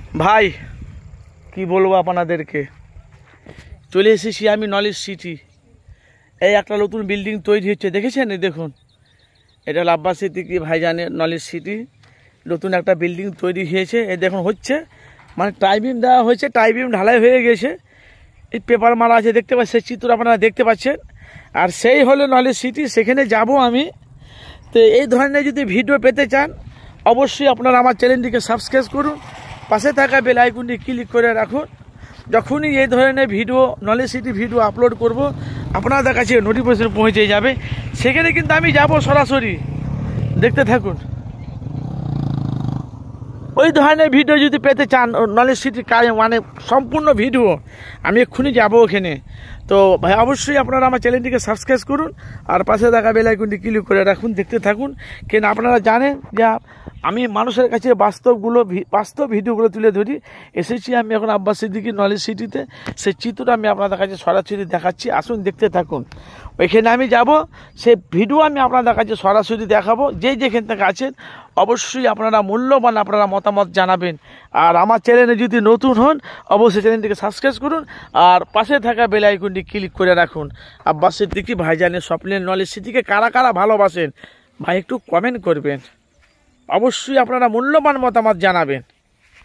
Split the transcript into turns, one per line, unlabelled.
ভাই কি বলবো আপনাদেরকে, চলে এসেছি আমি নলেজ সিটি। এই একটা নতুন বিল্ডিং তৈরি হচ্ছে, দেখেছেন? এই দেখুন, এটা হলো আব্বাস সিদ্দিকী ভাইজানের নলেজ সিটি। নতুন একটা বিল্ডিং তৈরি হয়েছে, এই দেখুন হচ্ছে, মানে টাইবিম দেওয়া হয়েছে, টাইবিম ঢালাই হয়ে গেছে, এই পেপার মারা আছে, দেখতে পাচ্ছেন, চিত্র আপনারা দেখতে পাচ্ছেন। আর সেই হলো নলেজ সিটি, সেখানে যাব আমি। তো এই ধরনের যদি ভিডিও পেতে চান, অবশ্যই আপনারা আমার চ্যানেলটিকে সাবস্ক্রাইব করুন, পাশে থাকা বেল আইকনটি ক্লিক করে রাখুন। যখনই এই ধরনের video, knowledge city video upload করব, আপনাদের কাছে নোটিফিকেশন পৌঁছে যাবে। সেখানে কিন্তু আমি যাব সরাসরি, দেখতে থাকুন। ওই ধরনের ভিডিও যদি পেতে চান, নলেজ সিটির মানে সম্পূর্ণ ভিডিও, আমি এক্ষুনি যাব ওখানে। তো ভাই অবশ্যই আপনারা আমার চ্যানেলটিকে সাবস্ক্রাইব করুন আর পাশে থাকা বেল আইকনটি ক্লিক করে রাখুন, দেখতে থাকুন। কেন আপনারা জানেন যে আমি মানুষের কাছে বাস্তব ভিডিওগুলো তুলে ধরি। এসেছি আমি এখন আব্বাস সিদ্দিকী নলেজ সিটিতে, সেই চিত্রটা আমি আপনাদের কাছে সরাসরি দেখাচ্ছি, আসুন দেখতে থাকুন। ওইখানে আমি যাব, সেই ভিডিও আমি আপনাদের কাছে সরাসরি দেখাবো। যেখান থেকে আছেন অবশ্যই আপনারা মূল্যবান আপনারা মতামত জানাবেন। আর আমার চ্যানেলে যদি নতুন হন, অবশ্যই চ্যানেলটিকে সাবস্ক্রাইব করুন আর পাশে থাকা বেল আইকনটি ক্লিক করে রাখুন। আব্বাস সিদ্দিকী ভাইজানের স্বপ্নের নলেজ সিটিকে কারা কারা ভালোবাসেন ভাই একটু কমেন্ট করবেন, অবশ্যই আপনারা মূল্যবান মতামত জানাবেন।